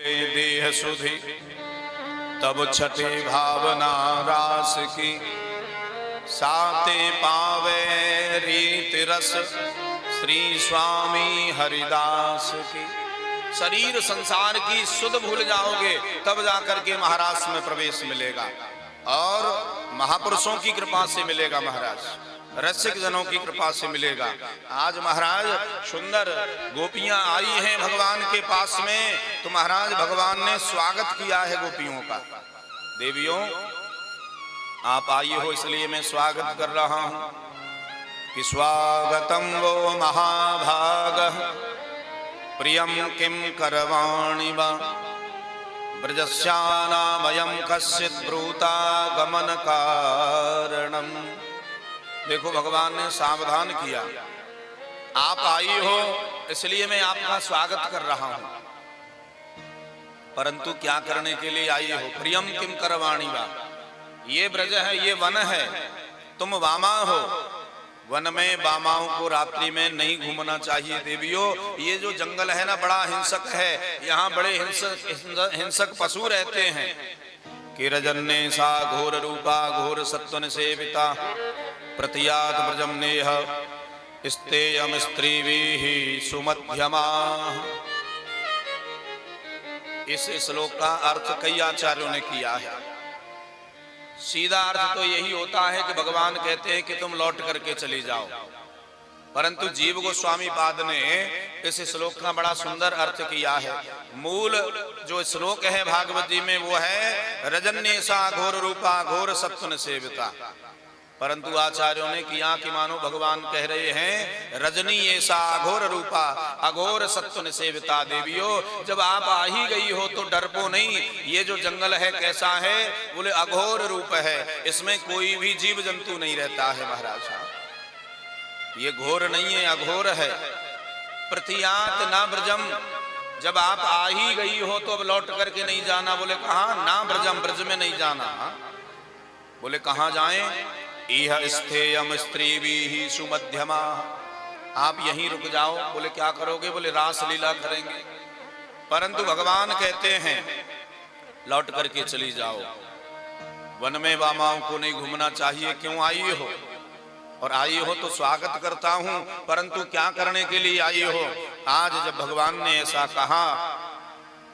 देह सुधि तब छठे भावना रास की, साते पावे रीत रस श्री स्वामी हरिदास की। शरीर संसार की सुध भूल जाओगे तब जाकर के महाराज में प्रवेश मिलेगा, और महापुरुषों की कृपा से मिलेगा महाराज, रसिक जनों की कृपा से मिलेगा। आज महाराज सुंदर गोपियां आई हैं भगवान के पास में, तो महाराज भगवान ने स्वागत किया है गोपियों का। देवियों आप आई हो इसलिए मैं स्वागत कर रहा हूं कि स्वागतम वो महाभागः प्रियम किम करवाणि वा ब्रजस्यानामयं कश्चित् ब्रूता गमन कारणम। देखो भगवान ने सावधान किया, आप आई हो इसलिए मैं आपका स्वागत कर रहा हूं, परंतु क्या करने के लिए आई हो? प्रियम किम करवाणि वा, ये ब्रज है, ये वन है, तुम वामा हो, वन में वामाओं को रात्रि में नहीं घूमना चाहिए। देवियों ये जो जंगल है ना बड़ा हिंसक है, यहाँ बड़े हिंसक पशु रहते हैं। कि रजन्ने सा घोर रूपा घोर सत्वन सेविता प्रतियात ब्रजम नेह स्तेयम स्त्रीभिः सुमध्यमा। इस श्लोक का अर्थ कई आचार्यों ने किया है। सीधा अर्थ तो यही होता है कि भगवान कहते हैं कि तुम लौट करके चली जाओ, परंतु जीव गोस्वामी पाद ने इस श्लोक का बड़ा सुंदर अर्थ किया है। मूल जो श्लोक है भागवत जी में वो है रजन्येसा घोर रूपा घोर सत्वन सेविता, परंतु आचार्यों ने किया कि मानो भगवान कह रहे हैं रजनी ऐसा अघोर रूपा अघोर सत्वन सेविता। देवियों जब आप आ ही गई हो तो डरपो नहीं। ये जो जंगल है कैसा है? बोले अघोर रूप है, इसमें कोई भी जीव जंतु नहीं रहता है महाराज। ये घोर नहीं है, अघोर है। प्रतियात ना ब्रजम, जब आप आ ही गई हो तो अब लौट करके नहीं जाना। बोले कहाँ? ना ब्रजम, ब्रज में नहीं जाना। बोले कहाँ जाएं? इह स्थेयम स्त्रीभिः सुमध्यमा, आप यहीं रुक जाओ। बोले क्या करोगे? बोले रास लीला करेंगे। परंतु भगवान कहते हैं लौट करके चली जाओ, वन में वामाओं को नहीं घूमना चाहिए। क्यों आई हो? और आई हो तो स्वागत करता हूं, परंतु क्या करने के लिए आई हो? आज जब भगवान ने ऐसा कहा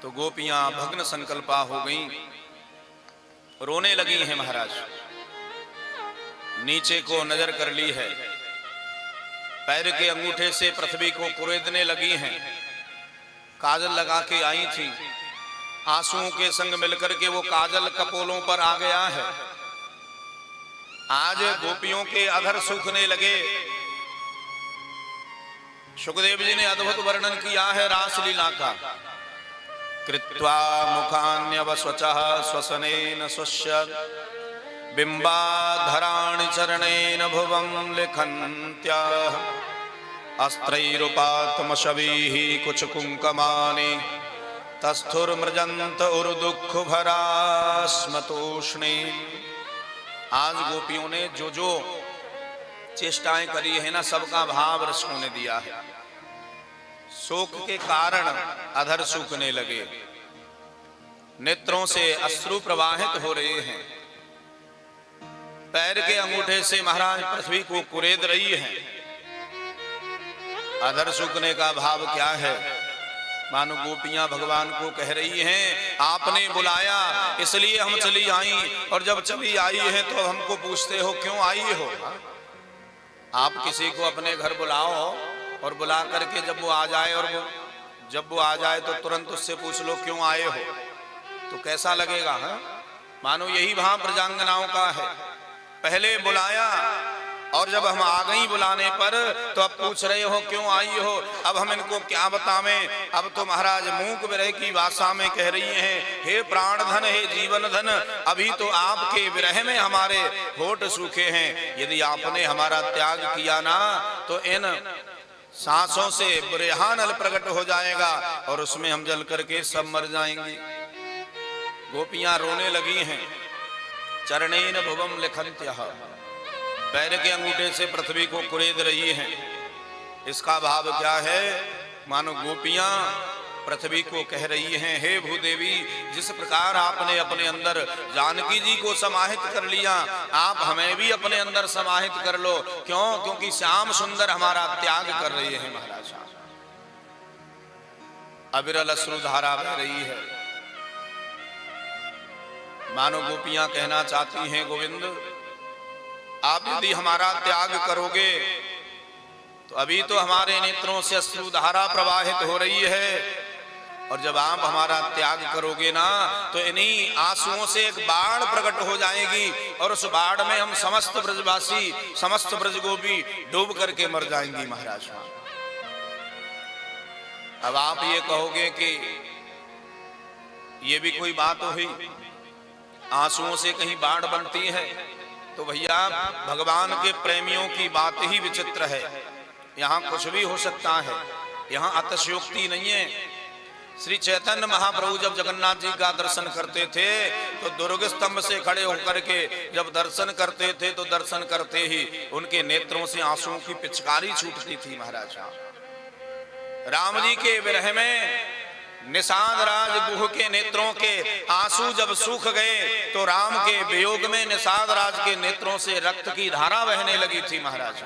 तो गोपियां भग्न संकल्पा हो गईं, रोने लगी हैं महाराज। नीचे को नजर कर ली है, पैर के अंगूठे से पृथ्वी को कुरेदने लगी हैं। काजल लगा के आई थी, आंसुओं के संग मिलकर के वो काजल कपोलों पर आ गया है। आज गोपियों के अधर सूखने लगे। सुखदेव जी ने अद्भुत वर्णन किया है रासलीला का। कृत्वा मुखान्यवस्वचः स्वसनेन स्वस्य बिंबाधराणि चरणेन भुवं लिखन्त्याः अस्त्रैरुपात्मशवीः कुचकुंकमानि तस्थुर्मृजन्त उर्दुःख भरा स्मतोष्णे। आज गोपियों ने जो जो चेष्टाएं करी है ना, सबका भाव ऋषियों ने दिया है। शोक के कारण अधर सूखने लगे, नेत्रों से अश्रु प्रवाहित हो रहे हैं। पैर के अंगूठे से महाराज पृथ्वी को कुरेद रही है। अधर सूखने का भाव क्या है? मानो गोपियां भगवान को कह रही हैं आपने बुलाया इसलिए हम चली आई, और जब चली आई है तो हमको पूछते हो क्यों आई हो? आप किसी को अपने घर बुलाओ और बुला करके जब वो आ जाए, और जब वो आ जाए तो तुरंत उससे पूछ लो क्यों आए हो, तो कैसा लगेगा? हा? मानो यही भाव प्रजांगनाओं का है। पहले बुलाया और जब हम आ गई बुलाने पर तो अब पूछ रहे हो क्यों आई हो। अब हम इनको क्या बतावें? अब तो महाराज मूक विरह की भाषा में कह रही हैं हे प्राण धन हे जीवन धन, अभी तो आपके विरह में हमारे होठ सूखे हैं। यदि आपने हमारा त्याग किया ना तो इन सांसों से बुरेहानल प्रकट हो जाएगा और उसमें हम जल करके सब मर जाएंगे। गोपियां रोने लगी हैं। चरणेन भुवं लिखन्त्यः, पैर के अंगूठे से पृथ्वी को कुरेद रही हैं। इसका भाव क्या है? मानो गोपियां पृथ्वी को कह रही हैं, हे भूदेवी, जिस प्रकार आपने अपने अंदर जानकी जी को समाहित कर लिया, आप हमें भी अपने अंदर समाहित कर लो। क्यों? क्योंकि श्याम सुंदर हमारा त्याग कर रहे हैं महाराज। अविरल अश्रुधारा बह रही है, मानो गोपियां कहना चाहती हैं, गोविंद आप यदि हमारा त्याग करोगे तो अभी तो हमारे नेत्रों से अश्रुधारा प्रवाहित हो रही है, और जब आप हमारा त्याग करोगे ना तो इन्हीं आंसुओं से एक बाढ़ प्रकट हो जाएगी, और उस बाढ़ में हम समस्त ब्रजवासी, समस्त ब्रजगोपी डूब करके मर जाएंगी महाराज। अब आप ये कहोगे कि ये भी कोई बात हुई, आंसुओं से कहीं बाढ़ बनती है? तो भैया भगवान के प्रेमियों की बात ही विचित्र है, यहाँ कुछ भी हो सकता है, यहाँ अतिशयोक्ति नहीं है। श्री चैतन्य महाप्रभु जब जगन्नाथ जी का दर्शन करते थे तो दुर्ग स्तंभ से खड़े होकर के जब दर्शन करते थे तो दर्शन करते ही उनके नेत्रों से आंसुओं की पिचकारी छूटती थी महाराज। राम जी के विरह में निषाद राज गुह के नेत्रों के आंसू जब सूख गए तो राम के वियोग में निषाद राज के नेत्रों से रक्त की धारा बहने लगी थी महाराज।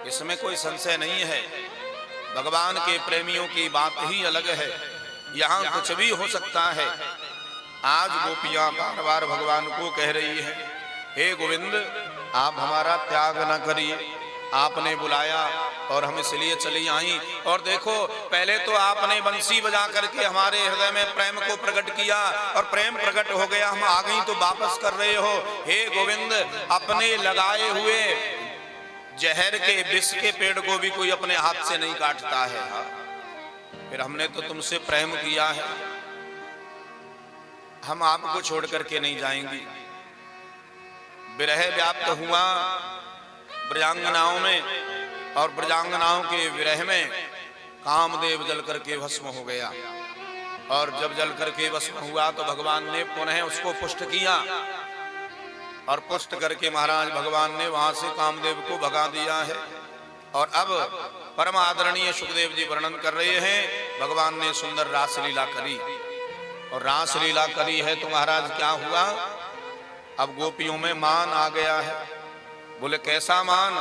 इसमें कोई संशय नहीं है, भगवान के प्रेमियों की बात ही अलग है, यहाँ कुछ भी हो सकता है। आज गोपियां बार बार भगवान को कह रही है, हे गोविंद आप हमारा त्याग न करिए, आपने बुलाया और हम इसलिए चली आई, और देखो पहले तो आपने बंसी बजा करके हमारे हृदय में प्रेम को प्रकट किया और प्रेम प्रकट हो गया, हम आ गई तो वापस कर रहे हो। हे गोविंद अपने लगाए हुए जहर के विष के पेड़ को भी कोई अपने हाथ से नहीं काटता है। फिर हमने तो तुमसे प्रेम किया है, हम आपको छोड़ करके नहीं जाएंगी। विरह व्याप्त हुआ ब्रजांगनाओं में, और ब्रजांगनाओं के विरह में कामदेव जल करके भस्म हो गया, और जब जल करके भस्म हुआ तो भगवान ने पुनः उसको पुष्ट किया, और पुष्ट करके महाराज भगवान ने वहां से कामदेव को भगा दिया है। और अब परम आदरणीय सुखदेव जी वर्णन कर रहे हैं, भगवान ने सुंदर रासलीला करी, और रासलीला करी है तो महाराज क्या हुआ, अब गोपियों में मान आ गया है। बोले कैसा मान?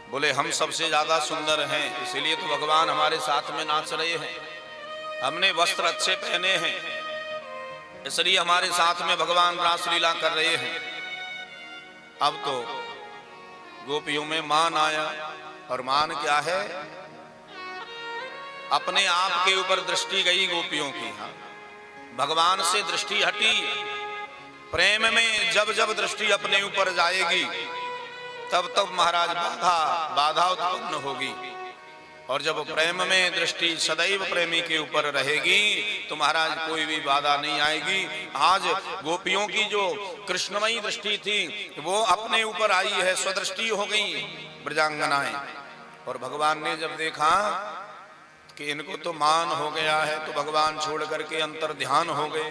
बोले हम सबसे ज्यादा सुंदर हैं, इसीलिए तो भगवान हमारे साथ में नाच रहे हैं, हमने वस्त्र अच्छे पहने हैं, इसलिए हमारे साथ में भगवान रासलीला कर रहे हैं। अब तो गोपियों में मान आया, और मान क्या है, अपने आप के ऊपर दृष्टि गई गोपियों की। हाँ, भगवान से दृष्टि हटी, प्रेम में जब जब दृष्टि अपने ऊपर जाएगी तब तब महाराज बाधा उत्पन्न होगी, और जब प्रेम में दृष्टि सदैव प्रेमी के ऊपर रहेगी तो महाराज कोई भी बाधा नहीं आएगी। आज गोपियों की जो कृष्णमयी दृष्टि थी वो अपने ऊपर आई है, स्वदृष्टि हो गई ब्रजांगनाएं, और भगवान ने जब देखा कि इनको तो मान हो गया है तो भगवान छोड़ करके अंतर ध्यान हो गए।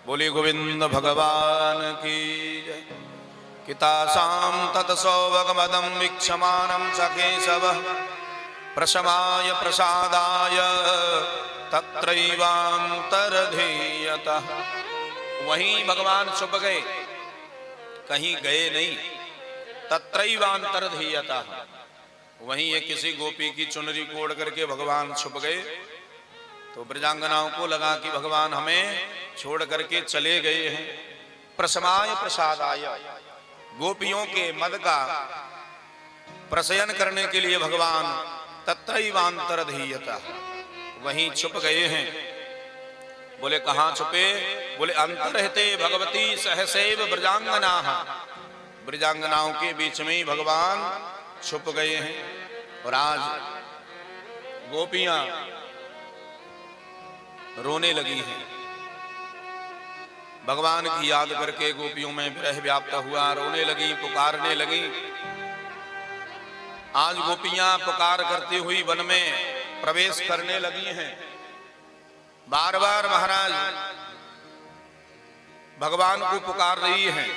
बोले गोविंद भगवान की जय। कितासाम तत्सौभगमदं वीक्षमानं स केशवः प्रशमाय प्रसादाय तत्रैवान्तरधीयतः। वहीं भगवान छुप गए, कहीं गए नहीं, तत्रैवान्तरधीयतः, वहीं ये किसी गोपी की चुनरी कोड़ करके भगवान छुप गए। तो ब्रजांगनाओं को लगा कि भगवान हमें छोड़ करके चले गए हैं। प्रशमाय प्रसादाय, गोपियों के मद का प्रशयन करने के लिए भगवान तत्रैवान्तरधीयतः, वहीं छुप गए हैं। बोले कहाँ छुपे? बोले अंतर्हिते भगवती सहसैव ब्रजांगनाः, ब्रजांगनाओं के बीच में ही भगवान छुप गए हैं। और आज गोपियां रोने लगी हैं, भगवान की याद करके गोपियों में विरह व्याप्त हुआ, रोने लगी, पुकारने लगी। आज गोपियां पुकार करती हुई वन में प्रवेश करने लगी हैं। बार बार महाराज भगवान को पुकार रही हैं,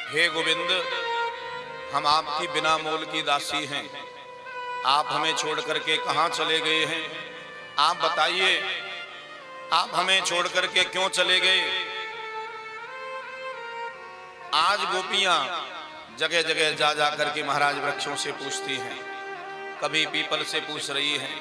हे गोविंद हम आपकी बिना मोल की दासी हैं, आप हमें छोड़ करके कहां चले गए हैं? आप बताइए, आप हमें छोड़ करके क्यों चले गए? आज गोपियां जगह जगह जा जा करके महाराज वृक्षों से पूछती हैं, कभी पीपल से पूछ रही हैं,